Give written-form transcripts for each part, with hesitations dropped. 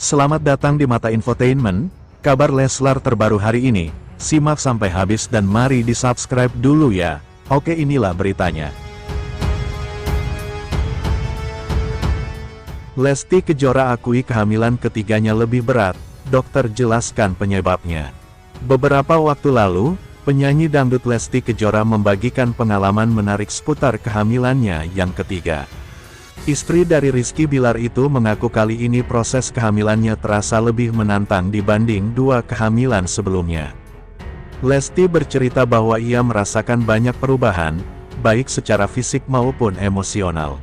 Selamat datang di Mata Infotainment, kabar Leslar terbaru hari ini. Simak sampai habis dan mari di-subscribe dulu ya. Oke, inilah beritanya. Lesti Kejora akui kehamilan ketiganya lebih berat, dokter jelaskan penyebabnya. Beberapa waktu lalu, penyanyi dangdut Lesti Kejora membagikan pengalaman menarik seputar kehamilannya yang ketiga. Istri dari Rizky Bilar itu mengaku kali ini proses kehamilannya terasa lebih menantang dibanding dua kehamilan sebelumnya. Lesti bercerita bahwa ia merasakan banyak perubahan, baik secara fisik maupun emosional.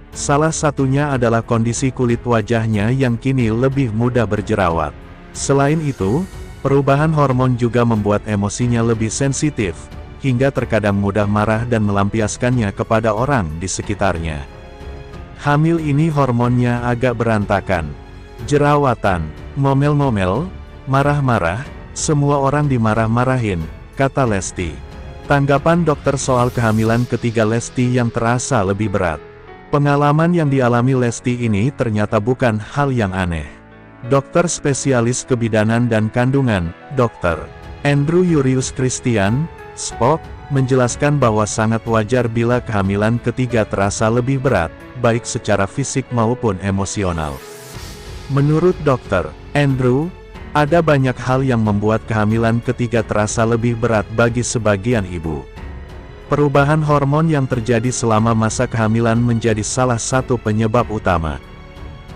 Salah satunya adalah kondisi kulit wajahnya yang kini lebih mudah berjerawat. Selain itu, perubahan hormon juga membuat emosinya lebih sensitif, hingga terkadang mudah marah dan melampiaskannya kepada orang di sekitarnya. Hamil ini hormonnya agak berantakan. Jerawatan, ngomel-ngomel, marah-marah, semua orang dimarah-marahin, kata Lesti. Tanggapan dokter soal kehamilan ketiga Lesti yang terasa lebih berat. Pengalaman yang dialami Lesti ini ternyata bukan hal yang aneh. Dokter spesialis kebidanan dan kandungan, Dr. Andrew Yurius Christian, Spock, menjelaskan bahwa sangat wajar bila kehamilan ketiga terasa lebih berat, baik secara fisik maupun emosional. Menurut Dr. Andrew, ada banyak hal yang membuat kehamilan ketiga terasa lebih berat bagi sebagian ibu. Perubahan hormon yang terjadi selama masa kehamilan menjadi salah satu penyebab utama.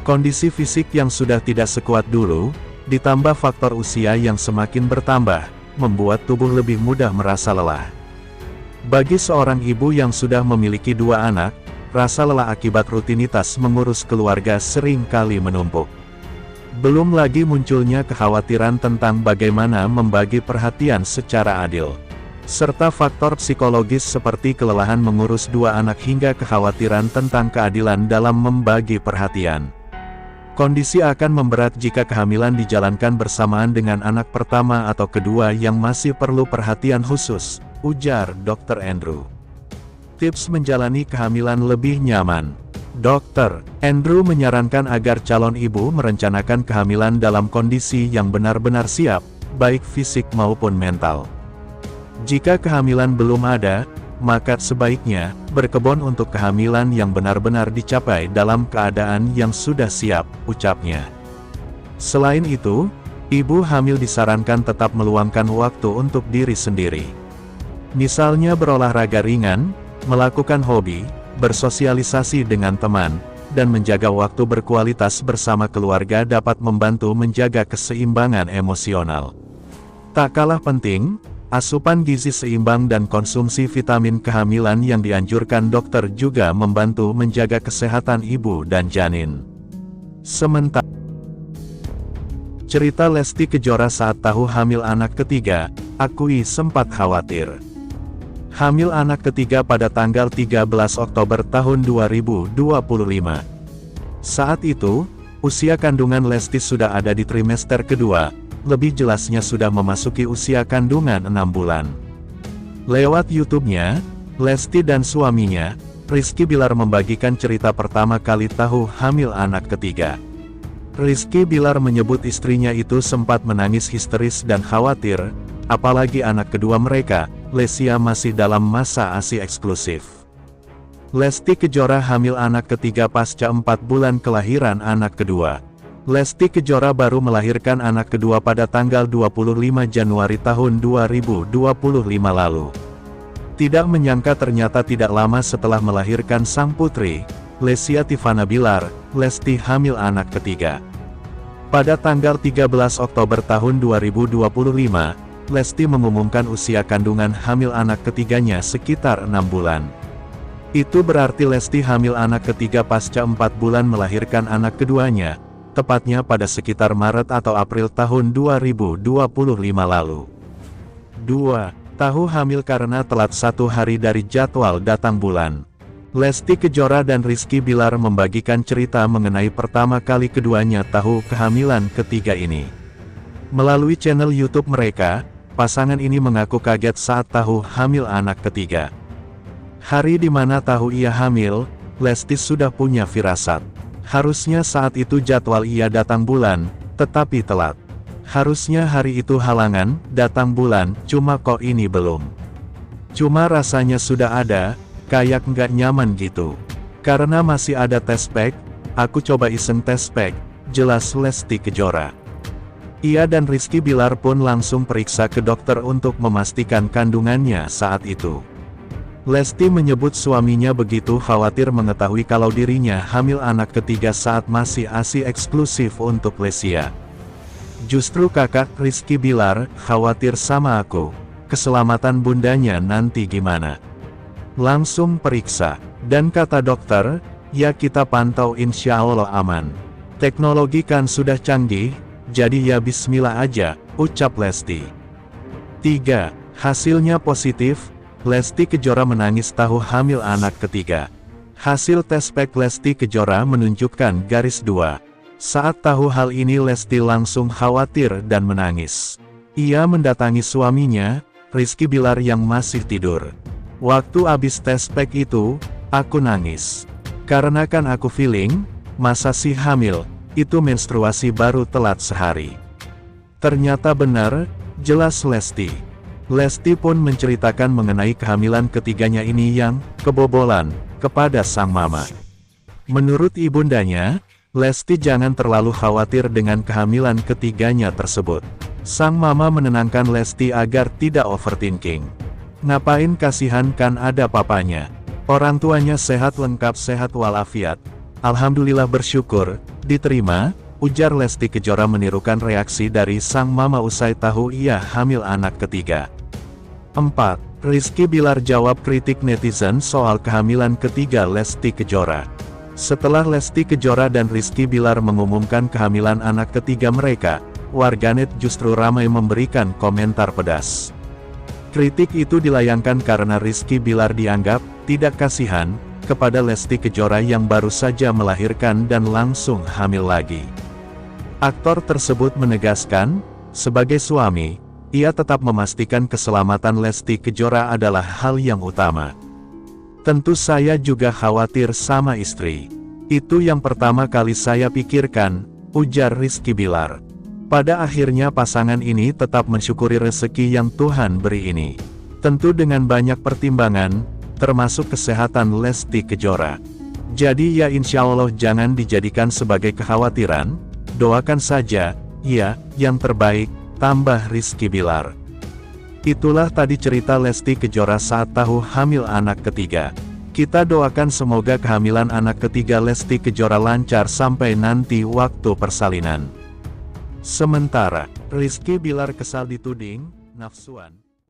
Kondisi fisik yang sudah tidak sekuat dulu, ditambah faktor usia yang semakin bertambah, membuat tubuh lebih mudah merasa lelah. Bagi seorang ibu yang sudah memiliki dua anak, rasa lelah akibat rutinitas mengurus keluarga sering kali menumpuk. Belum lagi munculnya kekhawatiran tentang bagaimana membagi perhatian secara adil. Serta faktor psikologis seperti kelelahan mengurus dua anak hingga kekhawatiran tentang keadilan dalam membagi perhatian. Kondisi akan memberat jika kehamilan dijalankan bersamaan dengan anak pertama atau kedua yang masih perlu perhatian khusus, ujar Dr. Andrew. Tips menjalani kehamilan lebih nyaman. Dr. Andrew menyarankan agar calon ibu merencanakan kehamilan dalam kondisi yang benar-benar siap, baik fisik maupun mental. Jika kehamilan belum ada, maka sebaiknya berkebun untuk kehamilan yang benar-benar dicapai dalam keadaan yang sudah siap, ucapnya. Selain itu, ibu hamil disarankan tetap meluangkan waktu untuk diri sendiri. Misalnya berolahraga ringan, melakukan hobi, bersosialisasi dengan teman, dan menjaga waktu berkualitas bersama keluarga dapat membantu menjaga keseimbangan emosional. Tak kalah penting, asupan gizi seimbang dan konsumsi vitamin kehamilan yang dianjurkan dokter juga membantu menjaga kesehatan ibu dan janin. Sementara cerita Lesti Kejora saat tahu hamil anak ketiga, akui sempat khawatir. Hamil anak ketiga pada tanggal 13 Oktober tahun 2025. Saat itu, usia kandungan Lesti sudah ada di trimester kedua, lebih jelasnya sudah memasuki usia kandungan 6 bulan. Lewat YouTube-nya, Lesti dan suaminya, Rizky Bilar membagikan cerita pertama kali tahu hamil anak ketiga. Rizky Bilar menyebut istrinya itu sempat menangis histeris dan khawatir, apalagi anak kedua mereka, Lesya masih dalam masa ASI eksklusif. Lesti Kejora hamil anak ketiga pasca 4 bulan kelahiran anak kedua. Lesti Kejora baru melahirkan anak kedua pada tanggal 25 Januari tahun 2025 lalu. Tidak menyangka ternyata tidak lama setelah melahirkan sang putri, Lesya Tivana Bilar, Lesti hamil anak ketiga. Pada tanggal 13 Oktober tahun 2025, Lesti mengumumkan usia kandungan hamil anak ketiganya sekitar 6 bulan. Itu berarti Lesti hamil anak ketiga pasca 4 bulan melahirkan anak keduanya, tepatnya pada sekitar Maret atau April tahun 2025 lalu. 2. Tahu hamil karena telat 1 hari dari jadwal datang bulan. Lesti Kejora dan Rizky Bilar membagikan cerita mengenai pertama kali keduanya tahu kehamilan ketiga ini. Melalui channel YouTube mereka, pasangan ini mengaku kaget saat tahu hamil anak ketiga. Hari di mana tahu ia hamil, Lesti sudah punya firasat. Harusnya saat itu jadwal ia datang bulan, tetapi telat. Harusnya hari itu halangan, datang bulan, cuma kok ini belum. Cuma rasanya sudah ada, kayak nggak nyaman gitu. Karena masih ada tes pack, aku coba iseng tes pack, jelas Lesti Kejora. Ia dan Rizky Bilar pun langsung periksa ke dokter untuk memastikan kandungannya saat itu. Lesti menyebut suaminya begitu khawatir mengetahui kalau dirinya hamil anak ketiga saat masih ASI eksklusif untuk Lesya. Justru kakak Rizky Bilar khawatir sama aku. Keselamatan bundanya nanti gimana? Langsung periksa. Dan kata dokter, ya kita pantau insya Allah aman. Teknologi kan sudah canggih, jadi ya bismillah aja, ucap Lesti. 3. Hasilnya positif. Lesti Kejora menangis tahu hamil anak ketiga. Hasil tes pack Lesti Kejora menunjukkan garis 2. Saat tahu hal ini Lesti langsung khawatir dan menangis. Ia mendatangi suaminya, Rizky Bilar yang masih tidur. Waktu abis tes pack itu, aku nangis. Karena kan aku feeling, masa sih hamil, itu menstruasi baru telat sehari. Ternyata benar, jelas Lesti. Lesti pun menceritakan mengenai kehamilan ketiganya ini yang kebobolan kepada sang mama. Menurut ibundanya, Lesti jangan terlalu khawatir dengan kehamilan ketiganya tersebut. Sang mama menenangkan Lesti agar tidak overthinking. Ngapain kasihan, kan ada papanya. Orang tuanya sehat lengkap sehat walafiat. Alhamdulillah bersyukur, diterima, ujar Lesti Kejora menirukan reaksi dari sang mama usai tahu ia hamil anak ketiga. 4. Rizky Bilar jawab kritik netizen soal kehamilan ketiga Lesti Kejora. Setelah Lesti Kejora dan Rizky Bilar mengumumkan kehamilan anak ketiga mereka, warganet justru ramai memberikan komentar pedas. Kritik itu dilayangkan karena Rizky Bilar dianggap tidak kasihan kepada Lesti Kejora yang baru saja melahirkan dan langsung hamil lagi. Aktor tersebut menegaskan, sebagai suami, ia tetap memastikan keselamatan Lesti Kejora adalah hal yang utama. Tentu saya juga khawatir sama istri. Itu yang pertama kali saya pikirkan, ujar Rizky Bilar. Pada akhirnya pasangan ini tetap mensyukuri rezeki yang Tuhan beri ini. Tentu dengan banyak pertimbangan, termasuk kesehatan Lesti Kejora. Jadi ya insya Allah jangan dijadikan sebagai kekhawatiran, doakan saja, ya, yang terbaik, tambah Rizky Bilar. Itulah tadi cerita Lesti Kejora saat tahu hamil anak ketiga. Kita doakan semoga kehamilan anak ketiga Lesti Kejora lancar sampai nanti waktu persalinan. Sementara, Rizky Bilar kesal dituding nafsuan.